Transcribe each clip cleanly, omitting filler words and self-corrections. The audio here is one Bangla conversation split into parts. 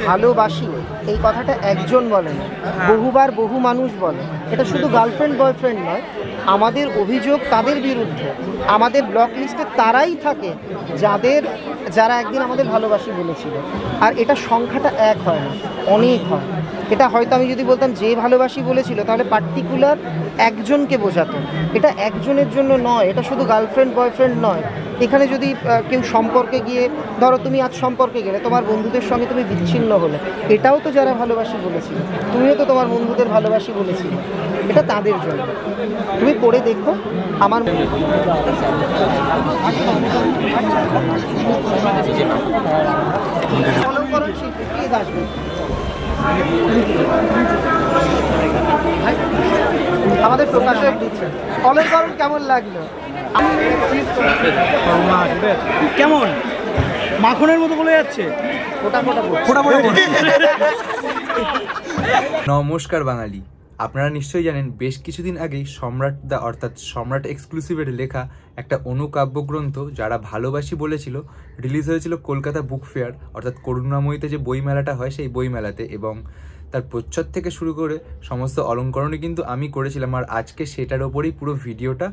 ভালোবাসি এই কথাটা একজন বলে না, বহুবার বহু মানুষ বলে। এটা শুধু গার্লফ্রেন্ড বয়ফ্রেন্ড নয়, আমাদের অভিযোগ তাদের বিরুদ্ধে। আমাদের ব্লক লিস্টে তারাই থাকে যারা একদিন আমাদের ভালোবাসি বলেছিল। আর এটা সংখ্যাটা এক হয় না, অনেক হয়। এটা হয়তো আমি যদি বলতাম যে ভালোবাসি বলেছিল, তাহলে পার্টিকুলার একজনকে বোঝাতো। এটা একজনের জন্য নয়, এটা শুধু গার্লফ্রেন্ড বয়ফ্রেন্ড নয়। এখানে যদি কেউ সম্পর্কে গিয়ে, ধরো তুমি আজ সম্পর্কে গেলে, তোমার বন্ধুদের সঙ্গে তুমি বিচ্ছিন্ন হলে, এটাও তো যারা ভালোবাসি বলেছিল। তুমিও তো তোমার বন্ধুদের ভালোবাসি বলেছিলে। এটা তাদের জন্য। তুমি পড়ে দেখো। আমার আমাদের প্রকাশক দিচ্ছে। অলঙ্করণ কেমন লাগলো? কেমন মাখনের মতো বলে যাচ্ছে। নমস্কার বাঙালি, আপনারা নিশ্চয়ই জানেন বেশ কিছুদিন আগেই সম্রাট দা অর্থাৎ সম্রাট এক্সক্লুসিভের লেখা একটা অনুকাব্যগ্রন্থ যারা ভালোবাসি বলেছিল রিলিজ হয়েছিল কলকাতা বুক ফেয়ার অর্থাৎ করুণাময়ীতে যে বইমেলাটা হয় সেই বইমেলাতে, এবং তার প্রচ্ছদ থেকে শুরু করে সমস্ত অলঙ্করণই কিন্তু আমি করেছিলাম। আর আজকে সেটার ওপরেই পুরো ভিডিওটা।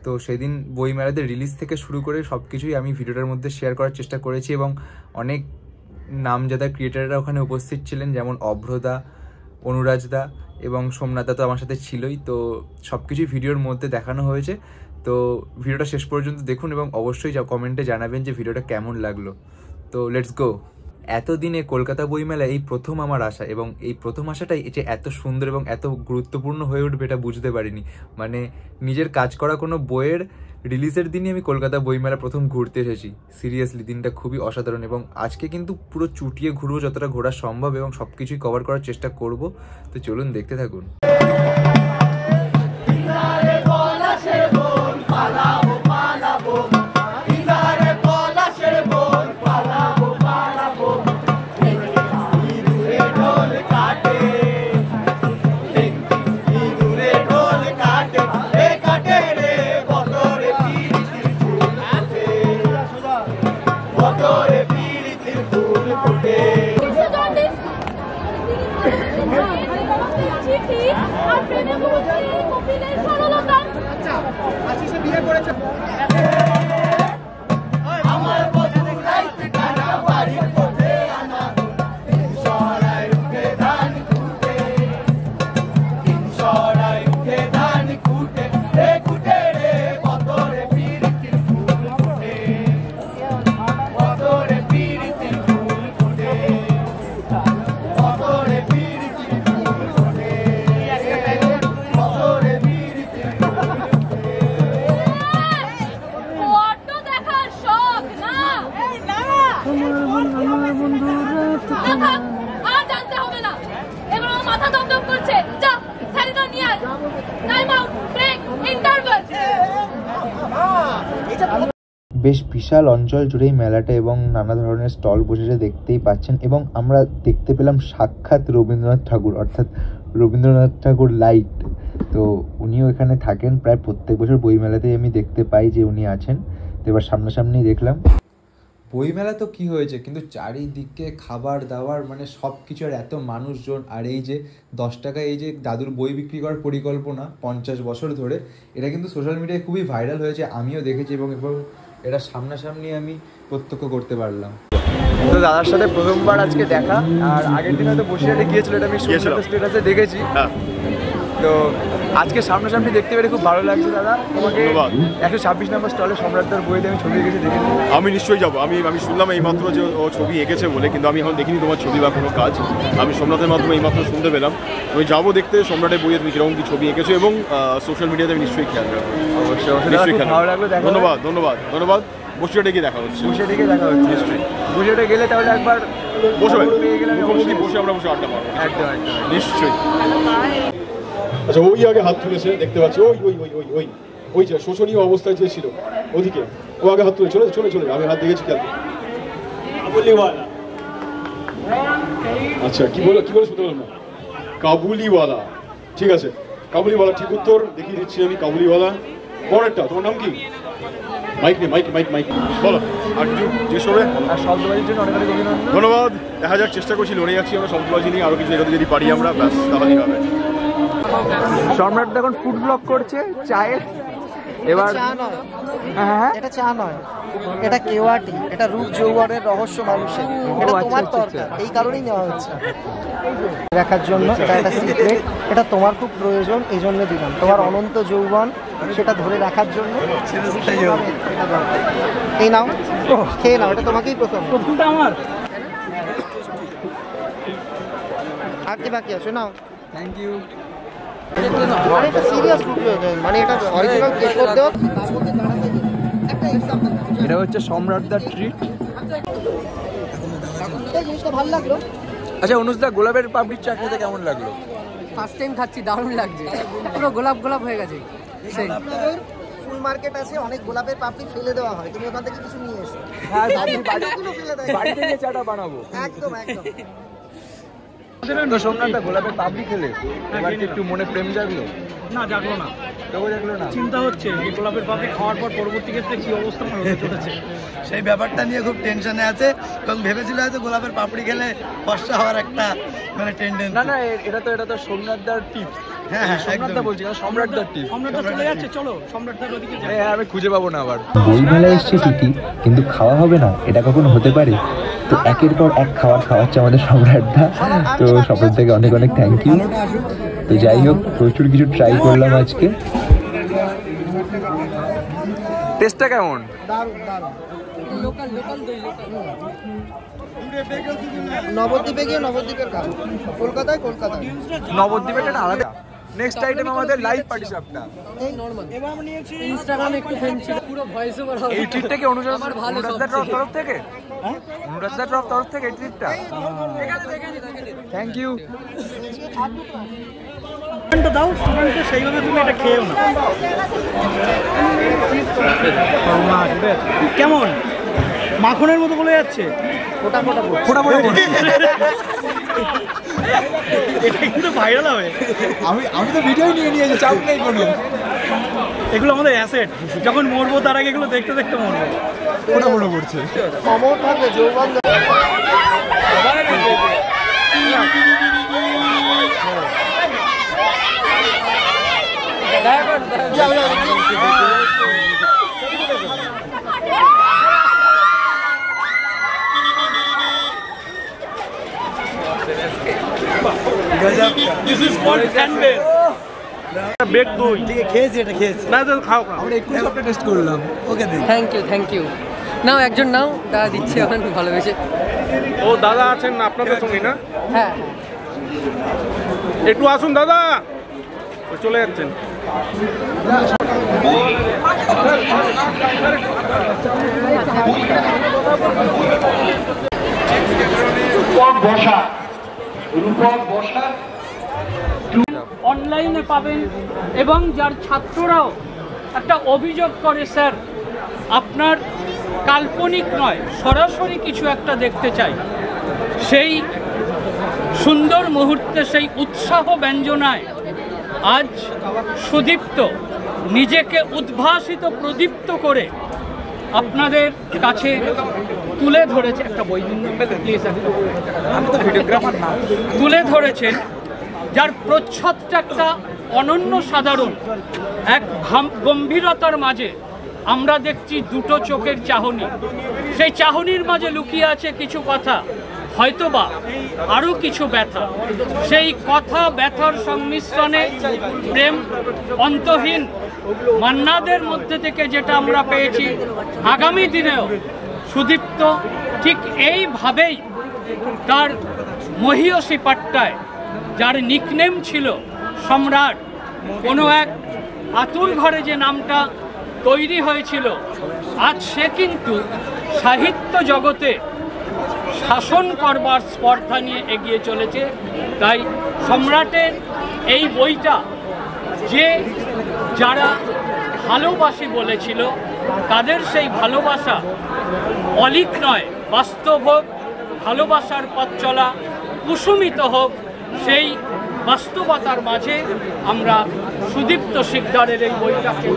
তো সেদিন বইমেলাতে রিলিজ থেকে শুরু করে সব কিছুই আমি ভিডিওটার মধ্যে শেয়ার করার চেষ্টা করেছি, এবং অনেক নামজাদা ক্রিয়েটাররা ওখানে উপস্থিত ছিলেন, যেমন অভ্রদা, অনুরাজদা এবং সোমনাথদা তো আমার সাথে ছিলই। তো সব কিছুই ভিডিওর মধ্যে দেখানো হয়েছে। তো ভিডিওটা শেষ পর্যন্ত দেখুন এবং অবশ্যই কমেন্টে জানাবেন যে ভিডিওটা কেমন লাগলো। তো লেটস গো। এতদিনে কলকাতা বইমেলায় এই প্রথম আমার আসা, এবং এই প্রথম আসাটাই যে এত সুন্দর এবং এত গুরুত্বপূর্ণ হয়ে উঠবে এটা বুঝতে পারিনি। মানে নিজের কাজ করা কোনো বইয়ের রিলিজের দিনই আমি কলকাতা বইমেলা প্রথম ঘুরতে এসেছি। সিরিয়াসলি দিনটা খুবই অসাধারণ, এবং আজকে কিন্তু পুরো চুটিয়ে ঘুরবো যতটা ঘোরা সম্ভব এবং সব কিছুই কভার করার চেষ্টা করব। তো চলুন দেখতে থাকুন। বেশ বিশাল অঞ্চল জুড়েই মেলাটা এবং নানা ধরনের স্টল বসেছে, দেখতেই পাচ্ছেন। এবং আমরা দেখতে পেলাম সাক্ষাৎ রবীন্দ্রনাথ ঠাকুর, অর্থাৎ রবীন্দ্রনাথ ঠাকুর লাইট। তো উনিও এখানে থাকেন প্রায় প্রত্যেক বছর বইমেলাতেই আমি দেখতে পাই যে উনি আছেন। তো এবার সামনাসামনি দেখলাম। বইমেলা তো কি হয়েছে, কিন্তু চারিদিকে খাবার দাবার মানে সব কিছু, আর এত মানুষজন। আর এই যে 10 টাকায় এই যে দাদুর বই বিক্রি করার পরিকল্পনা 50 বছর ধরে, এটা কিন্তু সোশ্যাল মিডিয়ায় খুবই ভাইরাল হয়েছে, আমিও দেখেছি এবং এটা সামনাসামনি আমি প্রত্যক্ষ করতে পারলাম। তো দাদার সাথে প্রথমবার আজকে দেখা, আর আগের দিন হয়তো বসিরহাটে গিয়েছিল, এটা আমি স্ট্যাটাসে দেখেছি। তো আজকে সামনাসামনি দেখতে পেরে খুব ভালো লাগছে। দাদা তোমাকে 126 নম্বর স্টলে সম্রাটদার বইতে আমি ছবি এঁকেছি, দেখেছি। আমি নিশ্চয়ই যাবো। আমি শুনলাম এইমাত্র যে ও ছবি এঁকেছে বলে, কিন্তু আমি এখন দেখিনি তোমার ছবি বা কোনো কাজ। আমি সম্রাটের মাধ্যমে এইমাত্র শুনতে পেলাম। আমি যাবো দেখতে সম্রাটের বইয়ে তুমি কিরকম কি ছবি এঁকেছো, এবং সোশ্যাল মিডিয়াতে আমি নিশ্চয়ই খেয়াল রাখবো। অবশ্যই ভালো লাগলো। ধন্যবাদ ধন্যবাদ ধন্যবাদ। বসিরহাটে গিয়ে দেখা হচ্ছে। বসিরহাটে নিশ্চয়ই। বসিরহাটে গেলে তাহলে একবার মুখোমুখি বসে আমরা বসে আড্ডা মারবো। একদম নিশ্চয়ই। আচ্ছা, ওই আগে হাত তুলেছে দেখতে পাচ্ছি, ওই ওই ওই ওই ওই ওই যে শোষণীয় অবস্থায় যে ছিল ওদিকে, ও আগে হাত তুলে চলে আমি হাত দেখেছি খেয়াল। আচ্ছা, কি বলে শুনতে পেলাম না? কাবুলিওয়ালা। ঠিক আছে, কাবুলিওয়ালা ঠিক উত্তর। দেখিয়ে দিচ্ছি আমি কাবুলিওয়ালা। পরেরটা তোমার নাম কি? মাইক বলো। আর কিছু জিজ্ঞেস করবে? আর শব্দবাজির জন্য অনেক অনেক অভিনন্দন। ধন্যবাদ। দেখা যাক, চেষ্টা করছি, লড়ে যাচ্ছি আমরা শব্দবাজি নিয়ে, আরও কিছু এগোতে যদি পারি আমরা, ব্যাস তাহলেই হবে। সম্রাট এখন ফুড ব্লগ করছে চায়ের। এবার চা নয়, হ্যাঁ এটা চা নয়, এটা কেওয়াটি, এটা রূপ যৌবনের রহস্য মানুষের, এটা আচ্ছা, তোমার আচ্ছা, দরকার, এই কারণেই নেওয়া হচ্ছে দেখার জন্য। এটা একটা সিক্রেট, এটা তোমার খুব প্রয়োজন, এই জন্য দিলাম। তোমার অনন্ত যৌবন সেটা ধরে রাখার জন্য এটা দরকার। এই নাও, খেয়ে নাও, এটা তোমাকেই প্রথমটা আমার। আর কি বাকি আছে? নাও। Thank you. মানে এটা সিরিয়াস রূপ, মানে এটা অরিজিনাল কেক করতে হবে, তার মধ্যে দাঁড়াতে গেলে একটা এক্সাম্পল। এটা হচ্ছে সম্রাট দা ট্রিট। এই জিনিসটা ভালো লাগলো। আচ্ছা অনুজদা, গোলাপের পাপড়ির চা খেতে কেমন লাগলো? ফার্স্ট টাইম খাচ্ছি, দারুণ লাগছে, পুরো গোলাপ গোলাপ হয়ে গেছে। সেই ফুল মার্কেট আছে, অনেক গোলাপের পাপড়ি ফেলে দেওয়া হয়, তুমি ওখান থেকে কিছু নিয়ে এসো। হ্যাঁ, এগুলো ফেলে দেয়। বাড়িতে গিয়ে চাটা বানাবো। একদম একদম। তো সোমনাথ দা, গোলাপের পাপড়ি খেলে এবার কি একটু মনে প্রেম জাগলো? না, জাগলো না। তবু জাগলো না? চিন্তা হচ্ছে এই গোলাপের পাপড়ি খাওয়ার পর পরবর্তী ক্ষেত্রে কি অবস্থা আমার হতে চলেছে, সেই ব্যাপারটা নিয়ে খুব টেনশনে আছে, কারণ ভেবেছিল হয়তো গোলাপের পাপড়ি খেলে ফর্সা হওয়ার একটা মানে টেন্ডেন্সি। না না, এটা তো সোমনাথ দার টিপস। হ্যাঁ হ্যাঁ, সোমনাথ দা বলছি, সম্রাট দার টিপস। সম্রাট চলে যাচ্ছে, চলো সম্রাটদার ওদিকে যাই। হ্যাঁ, আমি খুঁজে পাবো না আবার। বইমেলায় এসছে ঠিকই, কিন্তু খাওয়া হবে না, এটা কখনো হতে পারে? তো একের পর এক খাওয়াচ্ছে আমাদের সম্রাটদা। তো সম্রাট থেকে অনেক অনেক থ্যাংক ইউ। তো যাই হোক, প্রচুর কিছু ট্রাই করলাম আজকে। টেস্টটা কেমন? লোকাল লোকাল দই, লোকাল। নবদ্বীপে গিয়ে নবদ্বীপের খাও, কলকাতায়। নবদ্বীপের একটা আলাদা। নেক্সট আইটেম আমাদের লাইভ পার্টি শপটা। এই নরমাল। এবার আমি নিয়েছি ইনস্টাগ্রামে একটু ফেম ছিল, পুরো ভয়েস ওভার হবে। এই ট্রিটটা কি অনুরাগ আমার ভালো তরফ থেকে? অনুরাগ তরফ থেকে এই ট্রিটটা? Thank you. স্টুডেন্টটা দাও, স্টুডেন্টকে সেইভাবে তুমি এটা খেয়েও না। কেমন মাখনের মতো বলে যাচ্ছে, ফোটা ফোটা ফোটা ফোটা এটা কিন্তু ভাইরাল হবে। আমি তো ভিডিও নিয়ে নিয়েছি, চাপ নেই কোনো। এগুলো আমাদের অ্যাসেট, যখন মরবো তার আগে এগুলো দেখতে দেখতে মরবো। ফোটা ফোটা করছে। অমর থাকবে যৌবন। This is called handbell. Bake দই। খেয়েছি, এটা খেয়েছি। না তো খাও। আমরা একটু একটা টেস্ট করলাম। ওকে দিন। Thank you. নাও একজন নাও, দাদা দিচ্ছে এখন ভালোবেসে। ও দাদা আছেন আপনাদের সঙ্গে না? হ্যাঁ, একটু আসুন দাদা, চলে যাচ্ছেন। অনলাইনে পাবেন, এবং যার ছাত্ররাও একটা অভিযোগ করে, স্যার আপনার কাল্পনিক নয়, সরাসরি কিছু একটা দেখতে চাই, সেই সুন্দর মুহূর্তে, সেই উৎসাহ ব্যঞ্জনায় আজ সুদীপ্ত নিজেকে উদ্ভাসিত প্রদীপ্ত করে আপনাদের কাছে তুলে ধরেছে। একটা বই তুলে ধরেছেন, যার প্রচ্ছদটা একটা অনন্য সাধারণ, এক গম্ভীরতার মাঝে আমরা দেখছি দুটো চোখের চাহনি, সেই চাহনির মাঝে লুকিয়ে আছে কিছু কথা, হয়তোবা আরও কিছু ব্যথা। সেই কথা ব্যথার সংমিশ্রণে প্রেম অন্তহীন মান্নাদের মধ্যে থেকে যেটা আমরা পেয়েছি, আগামী দিনেও সুদীপ্ত ঠিক এইভাবেই তার মহীয়সী পাট্টায়, যার নিকনেম ছিল সম্রাট, কোনো এক আতুর ঘরে যে নামটা তৈরি হয়েছিল, আজ সে কিন্তু সাহিত্য জগতে শাসন করবার স্পর্ধা নিয়ে এগিয়ে চলেছে। তাই সম্রাটের এই বইটা, যে যারা ভালোবাসি বলেছিল, তাদের সেই ভালোবাসা অলিক নয়, বাস্তব হোক, ভালোবাসার পথ চলা কুসুমিত হোক, সেই বাস্তবতার মাঝে আমরা সুদীপ্ত শিকদারের এই বইটাকে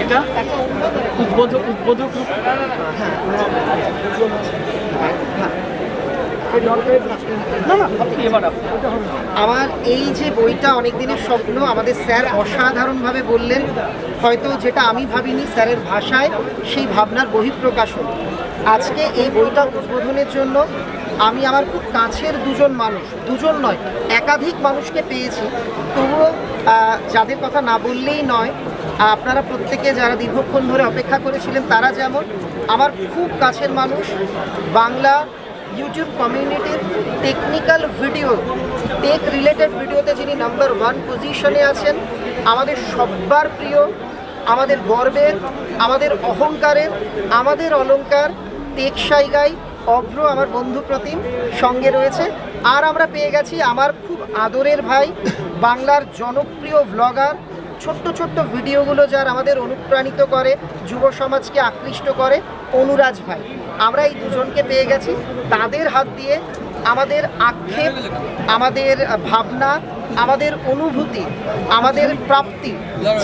এটা উদ্বোধক আমার এই যে বইটা অনেক দিনের স্বপ্ন, আমাদের স্যার অসাধারণভাবে বললেন, হয়তো যেটা আমি ভাবিনি স্যারের ভাষায় সেই ভাবনার বহিঃপ্রকাশ হল। আজকে এই বইটা উদ্বোধনের জন্য আমি আমার খুব কাছের দুজন নয় একাধিক মানুষকে পেয়েছি। তবুও যাদের কথা না বললেই নয়, আপনারা প্রত্যেকে যারা দীর্ঘক্ষণ ধরে অপেক্ষা করেছিলেন তারা যেমন, আমার খুব কাছের মানুষ, বাংলা ইউটিউব কমিউনিটির টেকনিক্যাল ভিডিও, টেক রিলেটেড ভিডিওতে যিনি নাম্বার 1 পজিশনে আছেন, আমাদের সব্বার প্রিয়, আমাদের গর্বের, আমাদের অহংকারের, আমাদের অলংকার, টেকসাই গাই অভ্র আমার বন্ধু প্রতিম সঙ্গে রয়েছে। আর আমরা পেয়ে গেছি আমার খুব আদরের ভাই, বাংলার জনপ্রিয় ব্লগার, ছোট্ট ছোট্ট ভিডিওগুলো যার আমাদের অনুপ্রাণিত করে, যুব সমাজকে আকৃষ্ট করে, অনুরাজ ভাই। আমরা এই দুজনকে পেয়ে গেছি। তাদের হাত দিয়ে আমাদের আক্ষেপ, আমাদের ভাবনা, আমাদের অনুভূতি, আমাদের প্রাপ্তি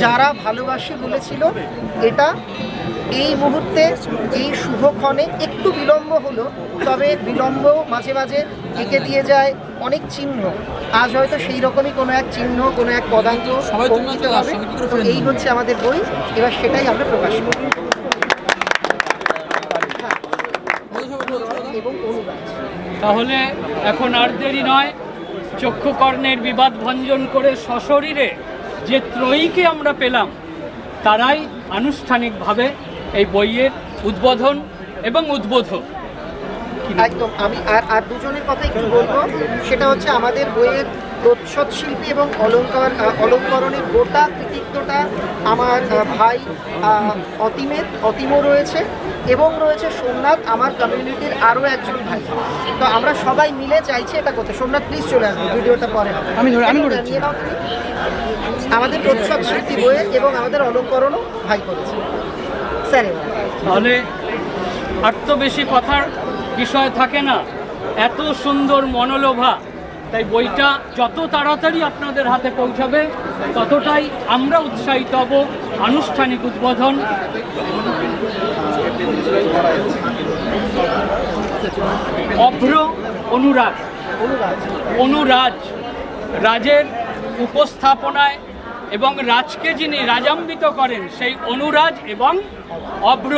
যারা ভালোবাসি বলেছিল, এটা এই মুহূর্তে এই শুভক্ষণে একটু বিলম্ব হলো, তবে বিলম্ব মাঝে মাঝে এঁকে দিয়ে যায় অনেক চিহ্ন। আজ হয়তো সেই রকমই কোনো এক চিহ্ন, কোনো এক পদাঙ্ক অঙ্কিত হবে। তো এই হচ্ছে আমাদের বই, এবার সেটাই আমরা প্রকাশ করি। তাহলে এখন আর দেরি নয়, চক্ষুকর্ণের বিবাদ ভঞ্জন করে সশরীরে যে ত্রয়ীকে আমরা পেলাম, তারাই আনুষ্ঠানিকভাবে এই বইয়ের উদ্বোধন এবং উদ্বোধক। একদম, আমি আর দুজনের কথা একটু বলবো। সেটা হচ্ছে আমাদের বইয়ের প্রচ্ছদ শিল্পী এবং অলঙ্করণের গোটা কৃতিত্বটা আমার ভাই অতিমও রয়েছে, এবং রয়েছে সোমনাথ, আমার কমিউনিটির আরও একজন ভাই। তো আমরা সবাই মিলে চাইছি এটা করতে। সোমনাথ প্লিজ চলে আসবে, ভিডিওটা পরে হবে। আমি নিয়ে নাও তুমি। আমাদের প্রচ্ছদ শিল্পী বইয়ে এবং আমাদের অলঙ্করণও ভাই করেছে স্যার। তাহলে আর তো বেশি কথার বিষয় থাকে না, এত সুন্দর মনোলোভা, তাই বইটা যত তাড়াতাড়ি আপনাদের হাতে পৌঁছাবে ততটাই আমরা উৎসাহিত হব। আনুষ্ঠানিক উদ্বোধন অভ্র অনুরাজ রাজের উপস্থাপনায় এবং রাজকে যিনি রাজাম্বিত করেন, সেই অনুরাজ এবং অভ্র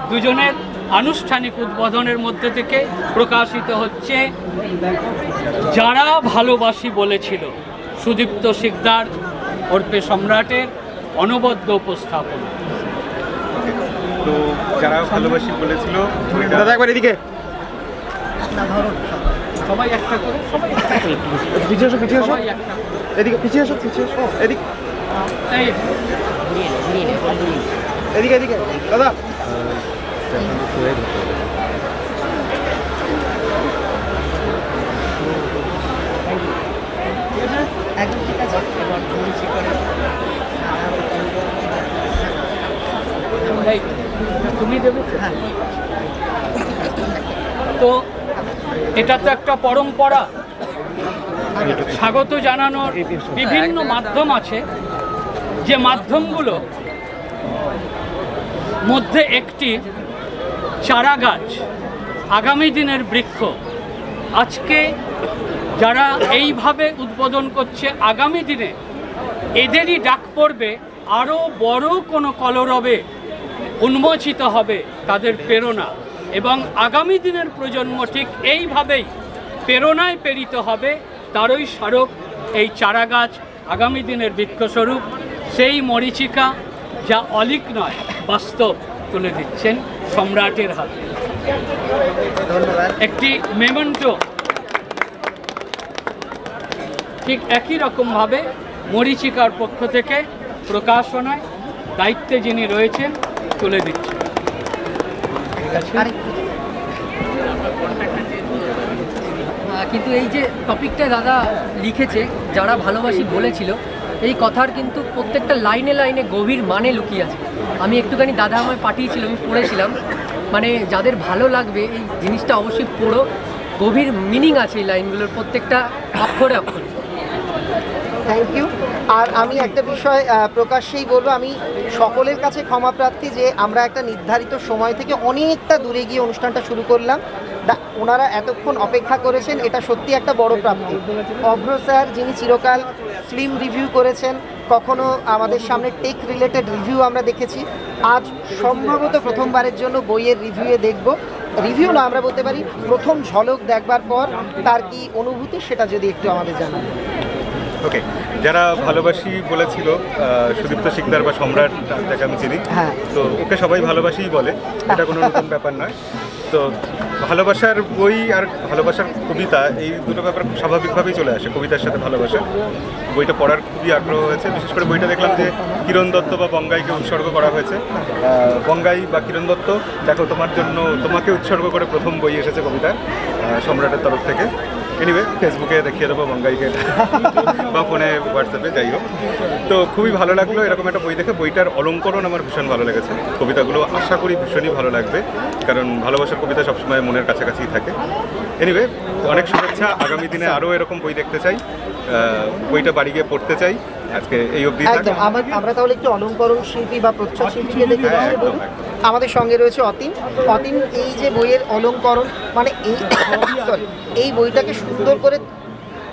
দুজনের আনুষ্ঠানিক উদ্বোধনের মধ্যে থেকে প্রকাশিত হচ্ছে যারা ভালোবাসি বলেছিল, সুদীপ্ত শিকদার ওরফে সম্রাটের অনবদ্য উপস্থাপনা। তো যারা ভালোবাসি বলেছিল, দাদা একবার এদিকে সবাই একটা করে, পিছিয়ে এসো, এদিকে পিছিয়ে এসো, এদিকে এদিকে এদিকে দাদা। তুমি দেবে তো, এটা তো একটা পরম্পরা। স্বাগত জানানোর বিভিন্ন মাধ্যম আছে, যে মাধ্যমগুলো মধ্যে একটি চারা গাছ, আগামী দিনের বৃক্ষ। আজকে যারা এইভাবে উদ্বোধন করছে, আগামী দিনে এদেরই ডাক পড়বে, আরও বড় কোনো কলরবে উন্মোচিত হবে তাদের প্রেরণা, এবং আগামী দিনের প্রজন্ম ঠিক এইভাবেই প্রেরণায় প্রেরিত হবে। তারই স্মারক এই চারা গাছ, আগামী দিনের বৃক্ষস্বরূপ। সেই মরীচিকা যা অলিক নয়, বাস্তব তুলে দিচ্ছেন সম্রাটের হাতে। একটি মেমেন্টো ঠিক একই রকমভাবে মরীচিকার পক্ষ থেকে প্রকাশনায় দায়িত্বে যিনি রয়েছেন তুলে দিচ্ছেন। কিন্তু এই যে টপিকটা দাদা লিখেছে, যারা ভালোবাসি বলেছিল, এই কথার কিন্তু প্রত্যেকটা লাইনে লাইনে গভীর মানে লুকিয়ে আছে। আমি একটুখানি দাদা আমায় পাঠিয়েছিল, আমি পড়েছিলাম। মানে যাদের ভালো লাগবে এই জিনিসটা অবশ্যই পড়ো, গভীর মিনিং আছে এই লাইনগুলোর প্রত্যেকটা অক্ষরে অক্ষরে। Thank you. আর আমি একটা বিষয় প্রকাশ্যেই বলবো, আমি সকলের কাছে ক্ষমা প্রার্থী যে আমরা একটা নির্ধারিত সময় থেকে অনেকটা দূরে গিয়ে অনুষ্ঠানটা শুরু করলাম। ওনারা এতক্ষণ অপেক্ষা করেছেন, এটা সত্যি একটা বড় প্রাপ্তি। অভ্র স্যার, যিনি চিরকাল ফিল্ম রিভিউ করেছেন, কখনো আমাদের সামনে টেক রিলেটেড রিভিউ আমরা দেখেছি, আজ সম্ভবত প্রথমবারের জন্য বইয়ের রিভিউয়ে দেখব। রিভিউ না, আমরা বলতে পারি প্রথম ঝলক দেখবার পর তার কি অনুভূতি সেটা যদি একটু আমাদের জানান। ওকে, যারা ভালোবাসি বলেছিল সুদীপ্ত শিকদার বা সম্রাট, যাকে আমি চিনি, তো ওকে সবাই ভালোবাসিই বলে, এটা কোনো নতুন ব্যাপার নয়। তো ভালোবাসার বই আর ভালোবাসার কবিতা এই দুটো ব্যাপার খুব স্বাভাবিকভাবেই চলে আসে। কবিতার সাথে ভালোবাসা, বইটা পড়ার খুবই আগ্রহ হয়েছে। বিশেষ করে বইটা দেখলাম যে কিরণ দত্ত বা বঙ্গাইকে উৎসর্গ করা হয়েছে। বঙ্গাই বা কিরণ দত্ত, দেখো তোমার জন্য তোমাকে উৎসর্গ করে প্রথম বই এসেছে কবিতা সম্রাটের তরফ থেকে। এনিওয়ে, ফেসবুকে দেখিয়ে দেবো বঙ্গাইকে বা ফোনে হোয়াটসঅ্যাপে, যাই হোক। তো খুবই ভালো লাগলো এরকম একটা বই দেখে। বইটার অলঙ্করণ আমার ভীষণ ভালো লেগেছে। কবিতাগুলো আশা করি ভীষণই ভালো লাগবে, কারণ ভালোবাসার কবিতা সবসময় মনের কাছাকাছি থাকে। এনিওয়ে, অনেক শুভেচ্ছা। আগামী দিনে আরও এরকম বই দেখতে চাই, বইটা বাড়ি গিয়ে পড়তে চাই। আজকে এই অবধি একদম। আমরা তাহলে একটু অলঙ্করণ শিল্পী বা প্রচ্ছদ শিল্পীকে দেখে বলুন। আমাদের সঙ্গে রয়েছে অতীন। অতীন, এই যে বইয়ের অলঙ্করণ, মানে এই বইটাকে সুন্দর করে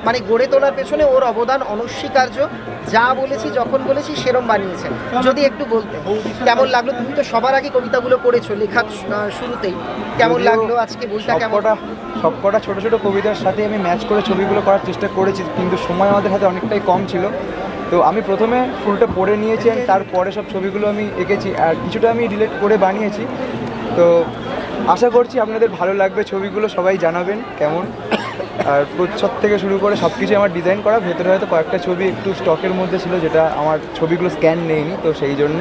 মানে গড়ে তোলার পেছনে ওর অবদান অনস্বীকার্য। যা বলেছি, যখন বলেছি সেরম বানিয়েছেন। যদি একটু বলতে কেমন লাগলো? তুমি তো সবার আগে কবিতাগুলো পড়েছো লেখার শুরুতেই, কেমন লাগলো আজকে বইটা? সবকটা ছোটো ছোটো কবিতার সাথে আমি ম্যাচ করে ছবিগুলো করার চেষ্টা করেছি, কিন্তু সময় আমাদের হাতে অনেকটাই কম ছিল। তো আমি প্রথমে ফুলটা পড়ে নিয়েছি, তারপরে সব ছবিগুলো আমি এঁকেছি, আর কিছুটা আমি রিলেট করে বানিয়েছি। তো আশা করছি আপনাদের ভালো লাগবে ছবিগুলো, সবাই জানাবেন কেমন। আর প্রচ্ছদ থেকে শুরু করে সব কিছু আমার ডিজাইন করা। ভেতরে হয়তো কয়েকটা ছবি একটু স্টকের মধ্যে ছিল, যেটা আমার ছবিগুলো স্ক্যান নেয়নি, তো সেই জন্য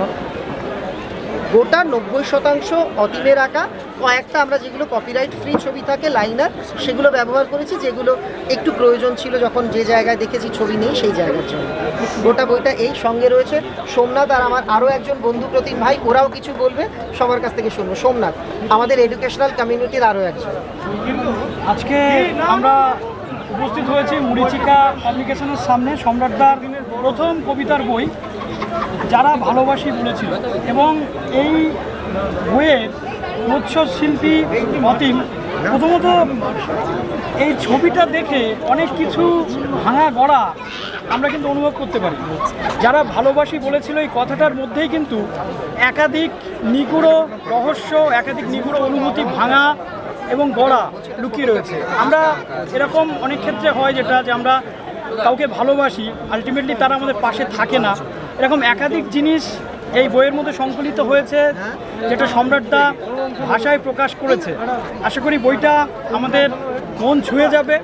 গোটা 90% অতীনের আঁকা। কয়েকটা আমরা যেগুলো কপিরাইট ফ্রি ছবি থাকে, লাইনার, সেগুলো ব্যবহার করেছি, যেগুলো একটু প্রয়োজন ছিল যখন যে জায়গায় দেখেছি ছবি নেই সেই জায়গার জন্য। গোটা বইটা এই সঙ্গে রয়েছে সোমনাথ আর আমার আরও একজন বন্ধু প্রতিম ভাই, ওরাও কিছু বলবে, সবার কাছ থেকে শুনবো। সোমনাথ, আমাদের এডুকেশনাল কমিউনিটির আরও একজন। আজকে আমরা উপস্থিত হয়েছি মরিচিকা পাবলিকেশনের সামনে সম্রাটদার প্রথম কবিতার বই যারা ভালোবাসি বলেছিল, এবং এই বইয়ের প্রচ্ছদ শিল্পী অতীন। প্রথমত এই ছবিটা দেখে অনেক কিছু ভাঙা গড়া আমরা কিন্তু অনুভব করতে পারি। যারা ভালোবাসি বলেছিল এই কথাটার মধ্যেই কিন্তু একাধিক নিগুড় রহস্য, একাধিক নিগুড় অনুভূতি ভাঙা এবং গড়া লুকিয়ে রয়েছে। আমরা এরকম অনেক ক্ষেত্রে হয় যেটা, যে আমরা কাউকে ভালোবাসি, আলটিমেটলি তারা আমাদের পাশে থাকে না। এরকম একাধিক জিনিস এই বইয়ের মধ্যে সংকলিত হয়েছে, যেটা সম্রাটদা ভাষায় প্রকাশ করেছে। আশা করি বইটা আমাদের মন ছুঁয়ে যাবে।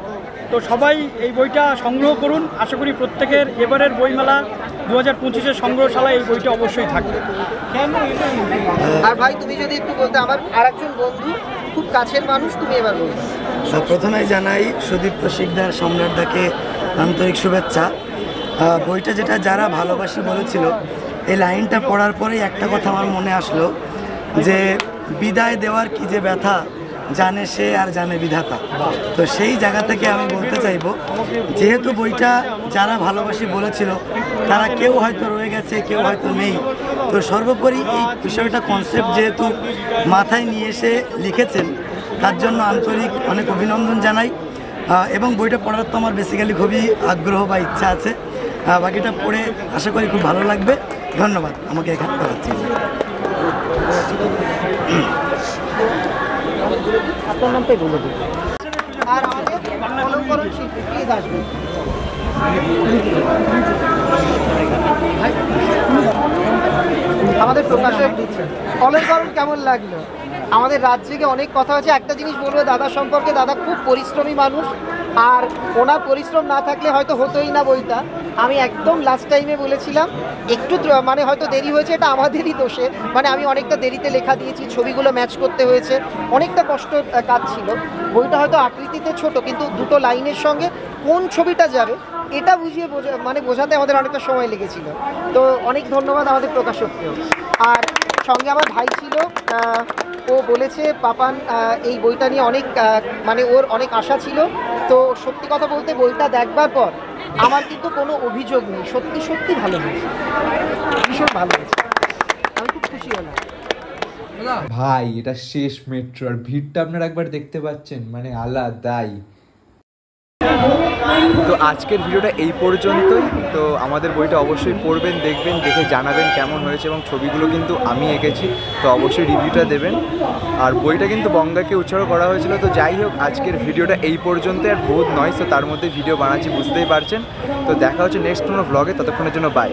তো সবাই এই বইটা সংগ্রহ করুন। আশা করি প্রত্যেকের এবারের বইমেলা 2025-এর সংগ্রহশালায় এই বইটা অবশ্যই থাকবে। আর ভাই, তুমি যদি একটু বলতে, আমার আর একজন বন্ধু, খুব কাছের মানুষ, তুমি এবার বলবে। প্রথমেই জানাই সুদীপ্ত শিকদার সম্রাটদাকে আন্তরিক শুভেচ্ছা। বইটা যেটা যারা ভালোবাসি বলেছিল, এই লাইনটা পড়ার পরেই একটা কথা আমার মনে আসলো, যে বিদায় দেওয়ার কি যে ব্যথা জানে সে আর জানে বিধাতা। তো সেই জায়গা থেকে আমি বলতে চাইবো, যেহেতু বইটা যারা ভালোবাসি বলেছিল তারা কেউ হয়তো রয়ে গেছে, কেউ হয়তো নেই, তো সর্বোপরি এই বিষয়টা কনসেপ্ট যেহেতু মাথায় নিয়ে এসে লিখেছেন, তার জন্য আন্তরিক অনেক অভিনন্দন জানাই। এবং বইটা পড়ার তো আমার বেসিক্যালি খুবই আগ্রহ বা ইচ্ছা আছে। বাকিটা পড়ে আশা করি খুব ভালো লাগবে। ধন্যবাদ আমাকে এখানে করাচ্ছি। আপনার নামটাই বলে দিন। আর আমাদের অলঙ্করণ শিল্পী প্লিজ আসবে। আমাদের প্রকাশক দিচ্ছেন। অলঙ্করণ কেমন লাগলো? আমাদের রাজ্যে অনেক কথা হচ্ছে। একটা জিনিস বলবো দাদা সম্পর্কে, দাদা খুব পরিশ্রমী মানুষ, আর ওনার পরিশ্রম না থাকলে হয়তো হতোই না বইটা। আমি একদম লাস্ট টাইমে বলেছিলাম, একটু মানে হয়তো দেরি হয়েছে, এটা আমাদেরই দোষে। মানে আমি অনেকটা দেরিতে লেখা দিয়েছি, ছবিগুলো ম্যাচ করতে হয়েছে, অনেকটা কষ্ট কাজ ছিল। বইটা হয়তো আকৃতিতে ছোট, কিন্তু দুটো লাইনের সঙ্গে কোন ছবিটা যাবে এটা বুঝিয়ে বোঝাতে আমাদের অনেকটা সময় লেগেছিল। তো অনেক ধন্যবাদ আমাদের প্রকাশককেও। আর সঙ্গে আমার ভাই ছিল ও বলেছে পাপান এই বইটা নিয়ে অনেক মানে ওর অনেক আশা ছিল। তো সত্যি কথা বলতে বইটা দেখবার পর আমার কিন্তু কোনো অভিযোগ নেই, সত্যি সত্যি ভালো হয়েছে, ভীষণ ভালো হয়েছে, আমি খুব খুশি হলাম। ভাই এটা শেষ মেট্রো, আর ভিড়টা আপনারা একবার দেখতে পাচ্ছেন, মানে আলাদাই। তো আজকের ভিডিওটা এই পর্যন্তই। তো আমাদের বইটা অবশ্যই পড়বেন, দেখবেন, দেখে জানাবেন কেমন হয়েছে, এবং ছবিগুলো কিন্তু আমি এঁকেছি, তো অবশ্যই রিভিউটা দেবেন। আর বইটা কিন্তু বঙ্গাকে উৎসর্গ করা হয়েছিল। তো যাই হোক, আজকের ভিডিওটা এই পর্যন্ত, আর বহুত নয়, তো তার মধ্যে ভিডিও বানাচ্ছি বুঝতেই পারছেন। তো দেখা হচ্ছে নেক্সট কোনো ভ্লগে, ততক্ষণের জন্য বাই।